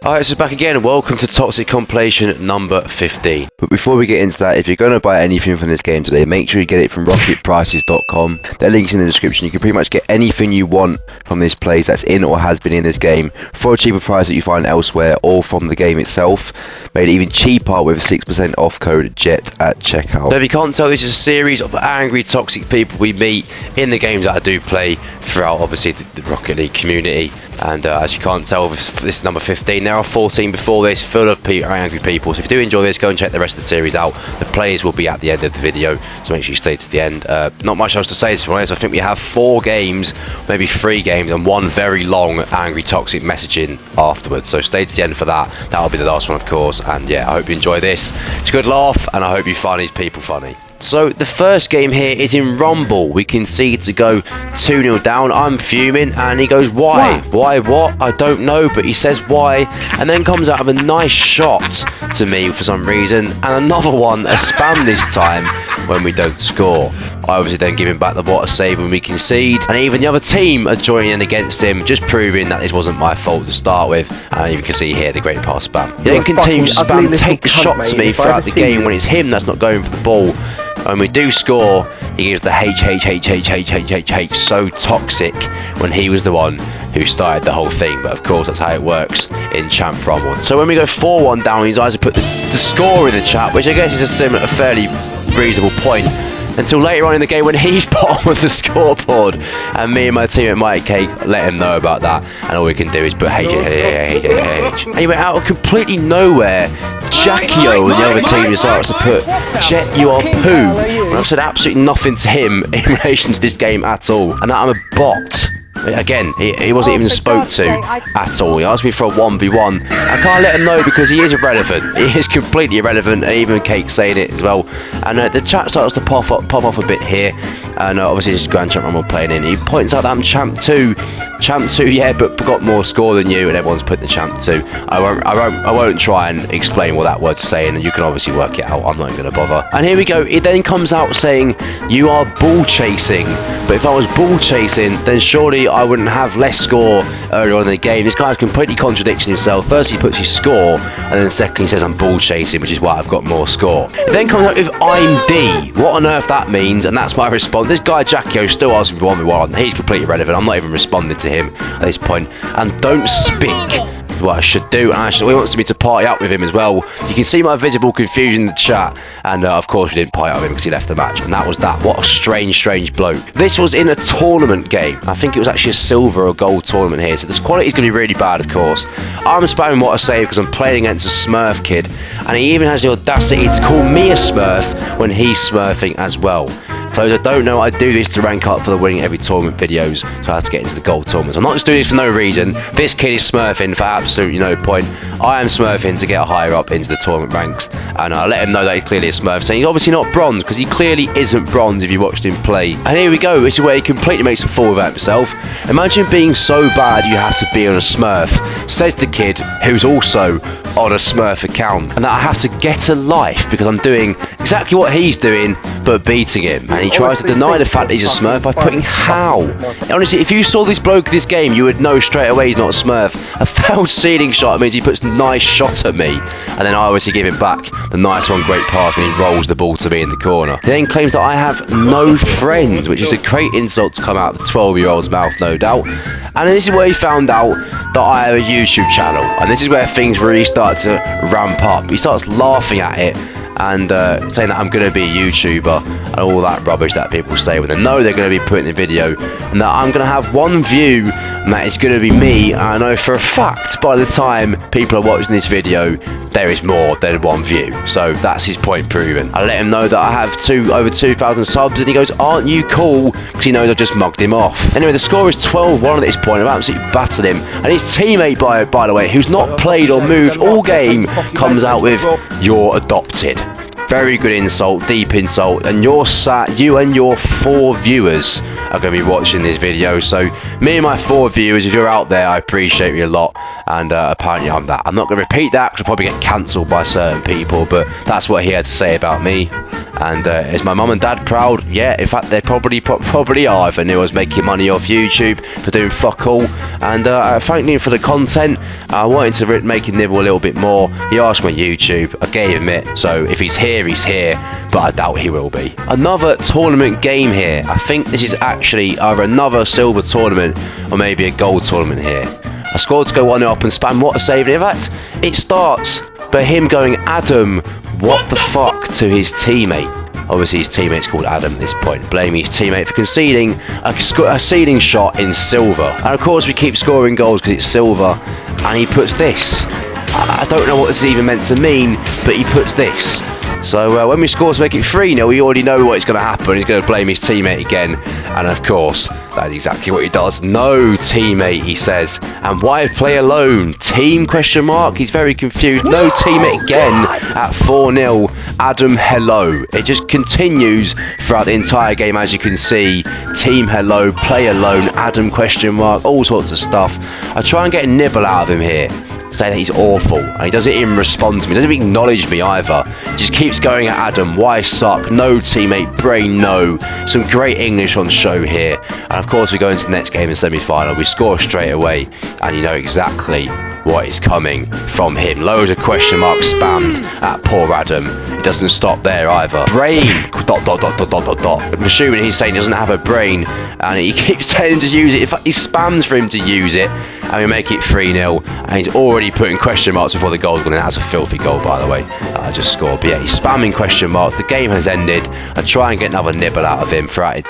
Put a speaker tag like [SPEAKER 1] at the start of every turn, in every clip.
[SPEAKER 1] Alright, so back again, welcome to Toxic Compilation number 15. But before we get into that, if you're going to buy anything from this game today, make sure you get it from rocketprices.com. Their link's in the description. You can pretty much get anything you want from this place that's in or has been in this game for a cheaper price that you find elsewhere or from the game itself. Made it even cheaper with a 6% off code JET at checkout. So if you can't tell, this is a series of angry, toxic people we meet in the games that I do play throughout, obviously, the Rocket League community. And as you can't tell, this is number 15. There are 14 before this, full of angry people. So if you do enjoy this, go and check the rest of the series out. The players will be at the end of the video, so make sure you stay to the end. Not much else to say, to be honest. I think we have 4 games, maybe 3 games, and 1 very long, angry, toxic messaging afterwards. So stay to the end for that. That'll be the last one, of course. And yeah, I hope you enjoy this. It's a good laugh, and I hope you find these people funny. So the first game here is in Rumble. We concede to go 2-0 down. I'm fuming, and he goes, why? Why what? I don't know, but he says why, and then comes out of a nice shot to me for some reason, and another one, a spam this time, when we don't score. I obviously then give him back the water save when we concede, and even the other team are joining in against him, just proving that this wasn't my fault to start with. And you can see here the great pass spam. He then continues to spam, take the shot to me throughout the game when it's him that's not going for the ball. When we do score, he gives the H, so toxic, when he was the one who started the whole thing. But of course, that's how it works in Champ Rumble. So when we go 4-1 down, he's either put the score in the chat, which I guess is a fairly reasonable point, until later on in the game when he's bottom of the scoreboard, and me and my teammate Mike Cake let him know about that, and all we can do is put H. And he went out of completely nowhere. Jackio and the other team decided to put Jet, you are poo, when I've said absolutely nothing to him in relation to this game at all, and that I'm a bot. Again, he wasn't even spoke to at all. He asked me for a 1v1. I can't let him know because he is irrelevant. He is completely irrelevant, and even Cake saying it as well. And the chat starts to pop off a bit here, and obviously this is Grand Champ Rumble playing in. He points out that I'm Champ 2, yeah, but got more score than you, and everyone's putting the Champ 2. I won't try and explain what that word's saying, and you can obviously work it out. I'm not going to bother. And here we go. It then comes out saying you are ball chasing, but if I was ball chasing, then surely I wouldn't have less score earlier on in the game. This guy's completely contradicting himself. First he puts his score, and then secondly he says I'm ball chasing, which is why I've got more score. It then comes out with I'm D. What on earth that means, and that's my response. This guy Jackio still asking for 1v1. He's completely irrelevant. I'm not even responding to him at this point. And don't speak. What I should do, and actually he wants me to party up with him as well. You can see my visible confusion in the chat, and of course we didn't party up with him because he left the match, and that was that. What a strange bloke. This was in a tournament game. I think it was actually a silver or gold tournament here, so this quality is going to be really bad, of course. I'm spamming what I say because I'm playing against a Smurf kid, and he even has the audacity to call me a Smurf when he's smurfing as well. For those that don't know, I do this to rank up for the winning every tournament videos, so I have to get into the gold tournaments. I'm not just doing this for no reason. This kid is smurfing for absolutely no point. I am smurfing to get higher up into the tournament ranks, and I let him know that he's clearly a smurf, saying he's obviously not bronze, because he clearly isn't bronze if you watched him play. And here we go, this is where he completely makes a fool about himself. Imagine being so bad you have to be on a smurf, says the kid who's also on a smurf account, and that I have to get a life because I'm doing exactly what he's doing but beating him. And he tries to deny the fact that he's a smurf by putting how. Honestly, if you saw this bloke in this game, you would know straight away he's not a smurf. A failed ceiling shot means he puts a nice shot at me, and then I obviously give him back the nice one, great pass, and he rolls the ball to me in the corner. He then claims that I have no friends, which is a great insult to come out of a 12-year-old's mouth, no doubt. And this is where he found out that I have a YouTube channel, and this is where things really start to ramp up. He starts laughing at it and saying that I'm going to be a YouTuber and all that rubbish that people say when they know they're going to be putting the video, and that I'm going to have one view, and that it's going to be me. And I know for a fact by the time people are watching this video there is more than one view, so that's his point proven. I let him know that I have over 2,000 subs, and he goes, aren't you cool? Because he knows I've just mugged him off. Anyway, the score is 12-1 at this point. I've absolutely battered him, and his teammate by the way, who's not played or moved all game, comes out with you're adopted. Very good insult, deep insult, and you and your 4 viewers are going to be watching this video. So me and my 4 viewers, if you're out there, I appreciate you a lot, and apparently I'm that. I'm not going to repeat that because I'll probably get cancelled by certain people, but that's what he had to say about me. And is my mum and dad proud? Yeah, in fact they probably are if they knew I was making money off YouTube for doing fuck all. And I thanked him for the content. I wanted to make him nibble a little bit more. He asked me on YouTube, I gave him it, so if he's here, he's here, but I doubt he will be. Another tournament game here. I think this is actually either another silver tournament or maybe a gold tournament here. I scored to go 1-0 up and spam what a save. In fact, it starts by him going Adam, what the fuck, to his teammate. Obviously his teammate's called Adam at this point, blaming his teammate for conceding a ceiling shot in silver. And of course we keep scoring goals because it's silver, and he puts this. I don't know what this is even meant to mean, but he puts this. So when we score to make it 3-0, we already know what's going to happen. He's going to blame his teammate again. And of course, that is exactly what he does. No teammate, he says. And why play alone? Team, question mark? He's very confused. No teammate again at 4-0. Adam, hello. It just continues throughout the entire game, as you can see. Team, hello. Play alone. Adam, question mark. All sorts of stuff. I try and get a nibble out of him here. Say that he's awful, and he doesn't even respond to me, doesn't even acknowledge me either. He just keeps going at Adam. Why suck? No teammate, brain no. Some great English on show here. And of course we go into the next game in semi-final. We score straight away, and you know exactly what is coming from him. Loads of question marks spammed at poor Adam. He doesn't stop there either. Brain, ... I'm assuming he's saying he doesn't have a brain, and he keeps telling him to use it. In fact, he spams for him to use it, and we make it 3-0, and he's already putting question marks before the goal's gone in. That's a filthy goal, by the way. I just scored, but yeah, he's spamming question marks. The game has ended. I try and get another nibble out of him throughout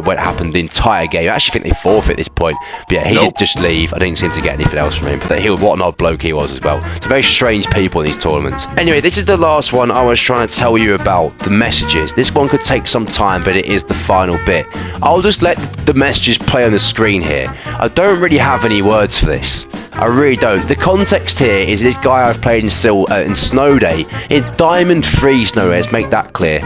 [SPEAKER 1] what happened the entire game. I actually think they forfeit at this point, but yeah, he did just leave. I didn't seem to get anything else from him, but what an odd bloke he was as well. It's very strange people in these tournaments. Anyway, this is the last one I was trying to tell you about, the messages. This one could take some time, but it is the final bit. I'll just let the messages play on the screen here. I don't really have any words for this. I really don't. The context here is this guy I've played in Snow Day, in Diamond 3 Snow Day, let's make that clear.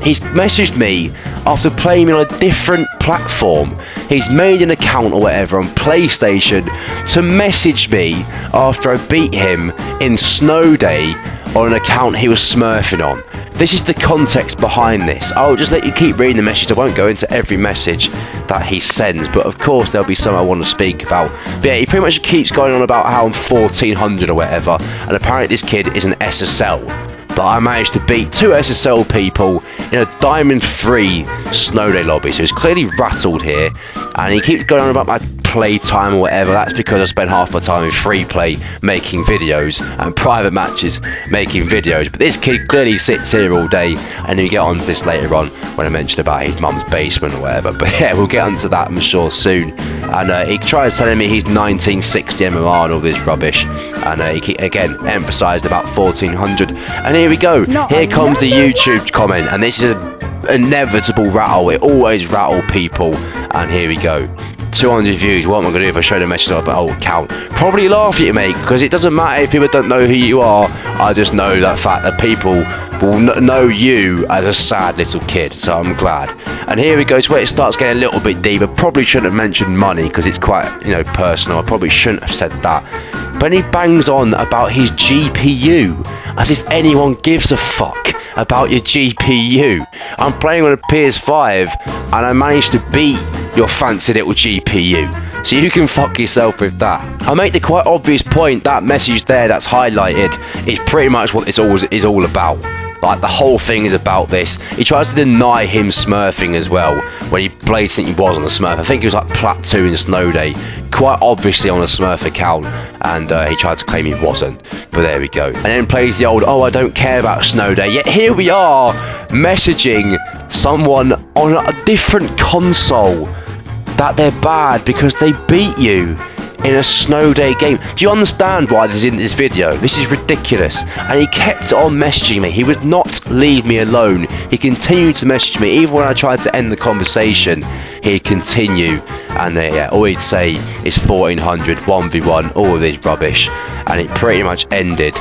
[SPEAKER 1] He's messaged me after playing me on a different platform. He's made an account or whatever on PlayStation to message me after I beat him in Snow Day on an account he was smurfing on. This is the context behind this. I'll just let you keep reading the message. I won't go into every message that he sends, but of course there'll be some I want to speak about. But yeah, he pretty much keeps going on about how I'm 1400 or whatever, and apparently this kid is an SSL. But I managed to beat 2 SSL people in a Diamond 3 Snow Day lobby, so he's clearly rattled here, and he keeps going on about my playtime or whatever. That's because I spend half my time in free play making videos and private matches making videos. But this kid clearly sits here all day, and we get on to this later on when I mentioned about his mum's basement or whatever. But yeah, we'll get onto that I'm sure soon. And he tries telling me he's 1960 MMR and all this rubbish, and he again emphasised about 1400. And here we go. Here comes the YouTube comment, and this is an inevitable rattle. It always rattle people. And here we go. 200 views. What am I going to do if I show the message on my old account? Probably laugh at you, mate, because it doesn't matter if people don't know who you are. I just know that fact that people will know you as a sad little kid, so I'm glad. And here we go. It's where it starts getting a little bit deeper. Probably shouldn't have mentioned money because it's quite, personal. I probably shouldn't have said that. But he bangs on about his GPU as if anyone gives a fuck about your GPU. I'm playing on a PS5 and I managed to beat your fancy little GPU, so you can fuck yourself with that. I'll make the quite obvious point, that message there that's highlighted is pretty much what this is all about. Like, the whole thing is about this. He tries to deny him smurfing as well, when he blatantly was on the smurf. I think it was like Plat 2 in Snow Day, quite obviously on a smurf account, and he tried to claim he wasn't. But there we go. And then plays the old, oh, I don't care about Snow Day. Yet here we are, messaging someone on a different console that they're bad because they beat you in a Snow Day game. Do you understand why this is in this video? This is ridiculous. And he kept on messaging me. He would not leave me alone. He continued to message me. Even when I tried to end the conversation, he'd continue. And all he'd say is 1400, 1v1, all of this rubbish. And it pretty much ended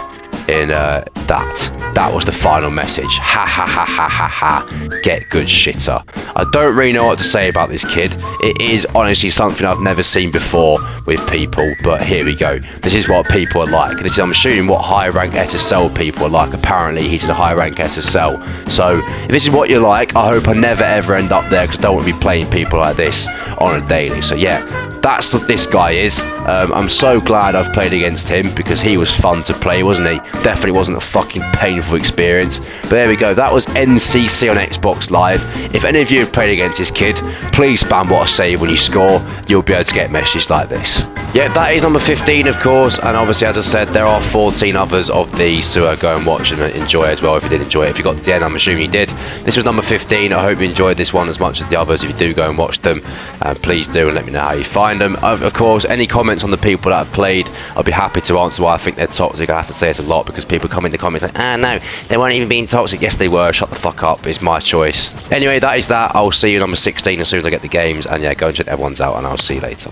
[SPEAKER 1] in that was the final message. Ha ha ha ha ha ha. Get good, shitter. I don't really know what to say about this kid. It is honestly something I've never seen before with people, but here we go. This is what people are like. This is, I'm assuming, what high rank SSL people are like. Apparently he's in a high rank SSL. So if this is what you're like, I hope I never ever end up there, because I don't want to be playing people like this on a daily. So yeah, that's what this guy is. I'm so glad I've played against him, because he was fun to play, wasn't he? Definitely wasn't a fucking painful experience. But there we go, that was NCC on Xbox Live. If any of you have played against this kid, please spam what I say when you score. You'll be able to get messages like this. Yeah, that is number 15, of course, and obviously, as I said, there are 14 others of these to go and watch and enjoy as well if you did enjoy it. If you got to the end, I'm assuming you did. This was number 15. I hope you enjoyed this one as much as the others. If you do go and watch them, please do, and let me know how you find them. Of course, any comments on the people that have played, I'll be happy to answer why I think they're toxic. I have to say it a lot, because people come in the comments like, no, they weren't even being toxic. Yes, they were. Shut the fuck up. It's my choice. Anyway, that is that. I'll see you number 16 as soon as I get the games, and yeah, go and check everyone's out, and I'll see you later.